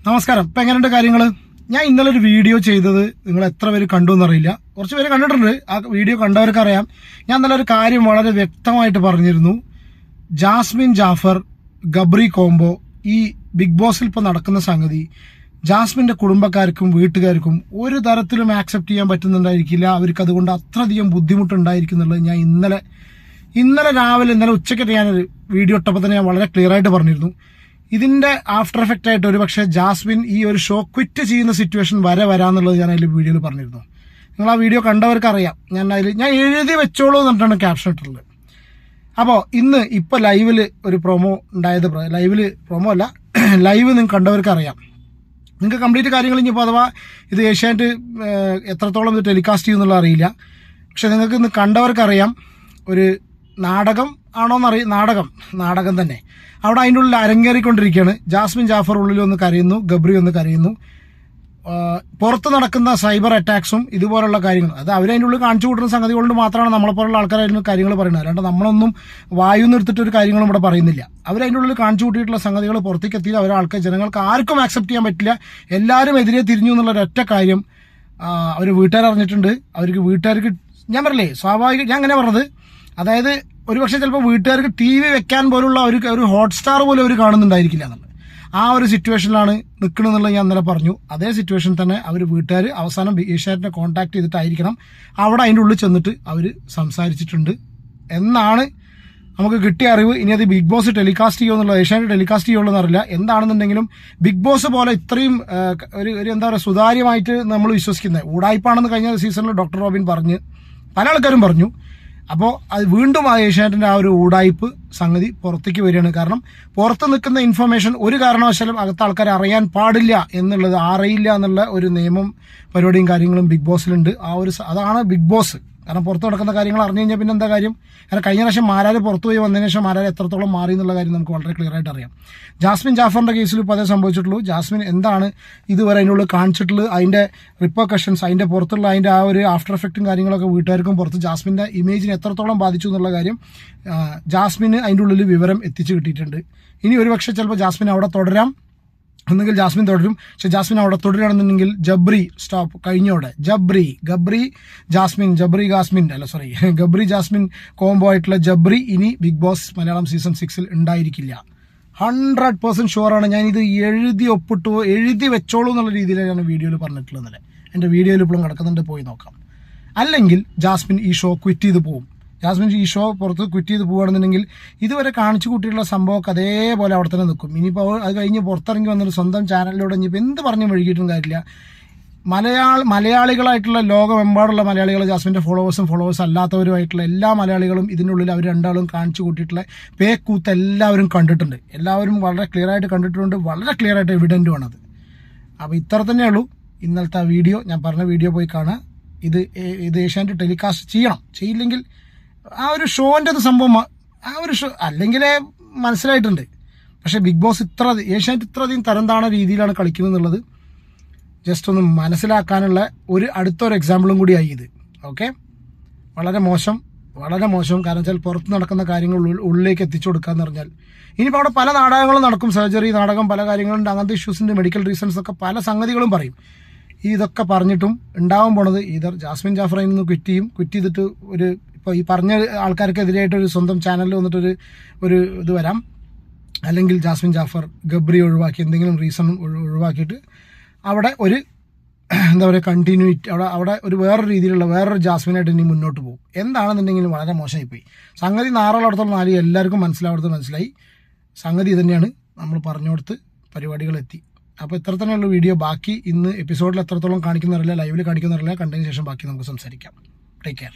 നമസ്കാരം. ഇപ്പം എങ്ങനെയുണ്ട് കാര്യങ്ങൾ? ഞാൻ ഇന്നലെ ഒരു വീഡിയോ ചെയ്തത് നിങ്ങൾ എത്ര പേര് കണ്ടു എന്നറിയില്ല. കുറച്ച് പേര് കണ്ടിട്ടുണ്ട്. ആ വീഡിയോ കണ്ടവർക്ക് അറിയാം. ഞാൻ ഇന്നലെ ഒരു കാര്യം വളരെ വ്യക്തമായിട്ട് പറഞ്ഞിരുന്നു. ജാസ്മിൻ ജാഫർ ഗബ്രി കോംബോ ഈ ബിഗ് ബോസിൽ ഇപ്പോൾ നടക്കുന്ന സംഗതി ജാസ്മിന്റെ കുടുംബക്കാർക്കും വീട്ടുകാർക്കും ഒരു തരത്തിലും ആക്സെപ്റ്റ് ചെയ്യാൻ പറ്റുന്നുണ്ടായിരിക്കില്ല. അവർക്ക് അതുകൊണ്ട് അത്രയധികം ബുദ്ധിമുട്ടുണ്ടായിരിക്കും എന്നുള്ളത് ഞാൻ ഇന്നലെ രാവിലെ ഇന്നലെ ഉച്ചയ്ക്ക് ഞാനൊരു വീഡിയോ ഇട്ടപ്പോൾ തന്നെ ഞാൻ വളരെ ക്ലിയർ ആയിട്ട് പറഞ്ഞിരുന്നു. ഇതിന്റെ ആഫ്റ്റർ എഫക്റ്റ് ആയിട്ട് ഒരു പക്ഷേ ജാസ്മിൻ ഈ ഒരു ഷോ ക്വിറ്റ് ചെയ്യുന്ന സിറ്റുവേഷൻ വരാന്നുള്ളത് ഞാൻ അതിൽ വീഡിയോയിൽ പറഞ്ഞിരുന്നു. നിങ്ങൾ ആ വീഡിയോ കണ്ടവർക്ക് അറിയാം. ഞാൻ എഴുതി വെച്ചോളൂ എന്നിട്ടാണ് ക്യാപ്ഷൻ ഇട്ടുള്ളത്. അപ്പോൾ ഇപ്പോൾ ലൈവിൽ ഒരു പ്രൊമോ ഉണ്ടായത്, ലൈവ് നിങ്ങൾക്ക് കണ്ടവർക്ക് അറിയാം. നിങ്ങൾക്ക് കംപ്ലീറ്റ് കാര്യങ്ങൾ ഇനിയിപ്പോൾ അഥവാ ഇത് ഏഷ്യാനെറ്റ് എത്രത്തോളം ഇത് ടെലികാസ്റ്റ് ചെയ്യുന്നുള്ള അറിയില്ല. പക്ഷെ നിങ്ങൾക്ക് ഇന്ന് കണ്ടവർക്കറിയാം. ഒരു നാടകം ആണോന്നറിയാം, നാടകം തന്നെ. അവിടെ അതിൻ്റെ ഉള്ളിൽ അരങ്ങേറിക്കൊണ്ടിരിക്കുകയാണ്. ജാസ്മിൻ ജാഫർ ഉള്ളിൽ ഒന്ന് കരയുന്നു, ഗബ്രി ഒന്ന് കരയുന്നു. പുറത്ത് നടക്കുന്ന സൈബർ അറ്റാക്സും ഇതുപോലുള്ള കാര്യങ്ങൾ അത് അവരതിൻ്റെ ഉള്ളിൽ കാണിച്ചു കൂട്ടുന്ന സംഗതി കൊണ്ട് മാത്രമാണ് നമ്മളെപ്പോലുള്ള ആൾക്കാരായിരുന്നു കാര്യങ്ങൾ പറയുന്നത്. അല്ലാണ്ട് നമ്മളൊന്നും വായു നിർത്തിയിട്ടൊരു കാര്യങ്ങളും ഇവിടെ പറയുന്നില്ല. അവരതിൻ്റെ ഉള്ളിൽ കാണിച്ചു കൂട്ടിയിട്ടുള്ള സംഗതികൾ പുറത്തേക്ക് എത്തിയത് അവരാൾക്ക് ജനങ്ങൾക്ക് ആർക്കും ആക്സെപ്റ്റ് ചെയ്യാൻ പറ്റില്ല. എല്ലാവരും എതിരെ തിരിഞ്ഞു എന്നുള്ള ഒരൊറ്റ കാര്യം അവർ വീട്ടുകാർ അറിഞ്ഞിട്ടുണ്ട്. വീട്ടുകാർക്ക് ഞാൻ പറയില്ലേ, സ്വാഭാവികം ഞാൻ അങ്ങനെ പറഞ്ഞത്, അതായത് ഒരുപക്ഷെ ചിലപ്പോൾ വീട്ടുകാർക്ക് TV വെക്കാൻ പോലുള്ള ഒരു ഹോട്ട്സ്റ്റാർ പോലും അവർ കാണുന്നുണ്ടായിരിക്കില്ല എന്നുള്ളത്. ആ ഒരു സിറ്റുവേഷനിലാണ് നിൽക്കണമെന്നുള്ളത് ഞാൻ ഇന്നലെ പറഞ്ഞു. അതേ സിറ്റുവേഷൻ തന്നെ വീട്ടുകാർ അവസാനം ഏഷ്യാനെറ്റിനെ കോൺടാക്ട് ചെയ്തിട്ടായിരിക്കണം അവിടെ അതിൻ്റെ ഉള്ളിൽ ചെന്നിട്ട് അവർ സംസാരിച്ചിട്ടുണ്ട് എന്നാണ് നമുക്ക് കിട്ടിയ അറിവ്. ഇനി അത് ബിഗ് ബോസ് ടെലികാസ്റ്റ് ചെയ്യുമെന്നുള്ളത്, ഏഷ്യാനെറ്റ് ടെലികാസ്റ്റ് ചെയ്യുമെന്ന് അറിയില്ല. എന്താണെന്നുണ്ടെങ്കിലും ബിഗ് ബോസ് പോലെ ഇത്രയും ഒരു എന്താ പറയുക സുതാര്യമായിട്ട് നമ്മൾ വിശ്വസിക്കുന്നത് ഊടായ്പാണെന്ന് കഴിഞ്ഞ സീസണിൽ ഡോക്ടർ റോബിൻ പറഞ്ഞ് പല ആൾക്കാരും പറഞ്ഞു. അപ്പോൾ അത് വീണ്ടും ആ ഏഷ്യാനെറ്റിന്റെ ആ ഒരു ഊടായ്പ് സംഗതി പുറത്തേക്ക് വരികയാണ്. കാരണം പുറത്ത് നിൽക്കുന്ന ഇൻഫർമേഷൻ ഒരു കാരണവശാലും അകത്ത് ആൾക്കാർ അറിയാൻ പാടില്ല എന്നുള്ളത്, അറിയില്ല എന്നുള്ള ഒരു നിയമം പരിപാടിയും കാര്യങ്ങളും ബിഗ് ബോസിലുണ്ട്. അതാണ് ബിഗ് ബോസ്. കാരണം പുറത്ത് നടക്കുന്ന കാര്യങ്ങൾ അറിഞ്ഞു കഴിഞ്ഞാൽ പിന്നെ എന്താ കാര്യം? കാരണം കഴിഞ്ഞ പ്രാവശ്യം മാരാര് പുറത്തു പോയി വന്നതിന് ശേഷം മാരാര് എത്രത്തോളം മാറി എന്നുള്ള കാര്യം നമുക്ക് വളരെ ക്ലിയർ ആയിട്ട് അറിയാം. ജാസ്മിൻ ജാഫറിന്റെ കേസിൽ ഇപ്പോൾ അതേ സംഭവിച്ചിട്ടുള്ളൂ. ജാസ്മിൻ എന്താണ് ഇതുവരെ അതിനുള്ളിൽ കാണിച്ചിട്ടുള്ളത്, അതിന്റെ റിപ്പർക്കഷൻസ്, അതിന്റെ പുറത്തുള്ള അതിന്റെ ആ ഒരു ആഫ്റ്റർ എഫക്റ്റും കാര്യങ്ങളൊക്കെ വീട്ടുകാർക്കും പുറത്ത് ജാസ്മിന്റെ ഇമേജിനെ എത്രത്തോളം ബാധിച്ചു എന്നുള്ള കാര്യം ജാസ്മിന് അതിൻ്റെ ഉള്ളിൽ വിവരം എത്തിച്ചു കിട്ടിയിട്ടുണ്ട്. ഇനി ഒരുപക്ഷെ ചിലപ്പോൾ ജാസ്മിൻ അവിടെ തുടരാം, ഒന്നുകിൽ ജാസ്മിൻ തുടരും. പക്ഷെ ജാസ്മിൻ അവിടെ തുടരുകയാണെന്നുണ്ടെങ്കിൽ ജബ്രി സ്റ്റോപ്പ് കഴിഞ്ഞോടെ ഗബ്രി ജാസ്മിൻ കോംബോ ആയിട്ടുള്ള ജബ്രി ഇനി ബിഗ് ബോസ് മലയാളം സീസൺ 6 ഉണ്ടായിരിക്കില്ല. 100% ഷുവറാണ്. ഞാനിത് എഴുതി വെച്ചോളൂ എന്നുള്ള രീതിയിലാണ് ഞാൻ വീഡിയോയിൽ പറഞ്ഞിട്ടുള്ളത്. എൻ്റെ വീഡിയോയിൽ ഇപ്പോഴും കിടക്കുന്നുണ്ട്, പോയി നോക്കാം. അല്ലെങ്കിൽ ജാസ്മിൻ ഈ ഷോ ക്വിറ്റ് ചെയ്ത് പോകും. ജാസ്മിൻ ഈ ഷോ പുറത്ത് ക്വിറ്റ് ചെയ്ത് പോവുകയാണെന്നുണ്ടെങ്കിൽ ഇതുവരെ കാണിച്ചു കൂട്ടിയിട്ടുള്ള സംഭവമൊക്കെ അതേപോലെ അവിടെ തന്നെ നിൽക്കും. ഇനിയിപ്പോൾ അത് കഴിഞ്ഞ് പുറത്തിറങ്ങി വന്നൊരു സ്വന്തം ചാനലിലൂടെ ഇനിയിപ്പോൾ എന്ത് പറഞ്ഞു വഴുകിയിട്ടും കാര്യമില്ല. മലയാളികളായിട്ടുള്ള ലോകമെമ്പാടുള്ള മലയാളികൾ, ജാസ്മിൻ്റെ ഫോളോവേഴ്സ് അല്ലാത്തവരുമായിട്ടുള്ള എല്ലാ മലയാളികളും ഇതിനുള്ളിൽ അവർ രണ്ടാളും കാണിച്ചു കൂട്ടിയിട്ടുള്ള പേക്കൂത്ത് എല്ലാവരും കണ്ടിട്ടുണ്ട്. എല്ലാവരും വളരെ ക്ലിയർ ആയിട്ട് കണ്ടിട്ടുണ്ട്. വളരെ ക്ലിയർ ആയിട്ട് എവിഡൻറ്റുമാണത്. അപ്പോൾ ഇത്ര തന്നെയുള്ളൂ ഇന്നലത്തെ ആ വീഡിയോ. ഞാൻ പറഞ്ഞ വീഡിയോ പോയി കാണുക. ഇത് ഏഷ്യാനെറ്റ് ടെലികാസ്റ്റ് ചെയ്യണം. ചെയ്യില്ലെങ്കിൽ ആ ഒരു ഷോൻ്റെ സംഭവം ആ ഒരു ഷോ അല്ലെങ്കിലേ മനസ്സിലായിട്ടുണ്ട്. പക്ഷേ ബിഗ് ബോസ് ഏഷ്യാനെറ്റ് ഇത്രയധികം തരംതാണ രീതിയിലാണ് കളിക്കുന്നത് എന്നുള്ളത് ജസ്റ്റ് ഒന്ന് മനസ്സിലാക്കാനുള്ള അടുത്തൊരു എക്സാമ്പിളും കൂടിയായി ഇത്. ഓക്കെ, വളരെ മോശം. കാരണം വെച്ചാൽ പുറത്ത് നടക്കുന്ന കാര്യങ്ങൾ ഉള്ളിലേക്ക് എത്തിച്ചു കൊടുക്കാന്ന് പറഞ്ഞാൽ ഇനിയിപ്പോൾ അവിടെ പല നാടകങ്ങളും നടക്കും. സർജറി നാടകം, പല കാര്യങ്ങളുണ്ട്. അങ്ങനത്തെ ഇഷ്യൂസിൻ്റെ മെഡിക്കൽ റീസൺസ് ഒക്കെ പല സംഗതികളും പറയും. ഇതൊക്കെ പറഞ്ഞിട്ടും ഉണ്ടാവാൻ പോണത് ജാസ്മിൻ ജാഫർ അതിൽ നിന്ന് ക്വിറ്റ് ചെയ്തിട്ട് ഇപ്പോൾ ഈ പറഞ്ഞ ആൾക്കാർക്കെതിരായിട്ടൊരു സ്വന്തം ചാനലിൽ വന്നിട്ടൊരു ഇത് വരാം. അല്ലെങ്കിൽ ജാസ്മിൻ ജാഫർ ഗബ്രി ഒഴിവാക്കി എന്തെങ്കിലും റീസൺ ഒഴിവാക്കിയിട്ട് അവിടെ എന്താ പറയുക കണ്ടിന്യൂറ്റി അവിടെ വേറൊരു രീതിയിലുള്ള വേറൊരു ജാസ്മിനായിട്ട് ഇനി മുന്നോട്ട് പോകും. എന്താണെന്നുണ്ടെങ്കിലും വളരെ മോശമായിപ്പോയി സംഗതി. നാറുകളടത്തോളം എല്ലാവർക്കും മനസ്സിലായി. സംഗതി തന്നെയാണ് നമ്മൾ പറഞ്ഞുകൊടുത്ത് പരിപാടികൾ എത്തി. അപ്പോൾ ഇത്ര തന്നെയുള്ള വീഡിയോ. ബാക്കി ഇന്ന് എപ്പിസോഡിൽ എത്രത്തോളം കാണിക്കുന്നറിയില്ല, ലൈവിൽ കാണിക്കുന്നറിയില്ല. കണ്ടതിന് ശേഷം ബാക്കി നമുക്ക് സംസാരിക്കാം. Take care.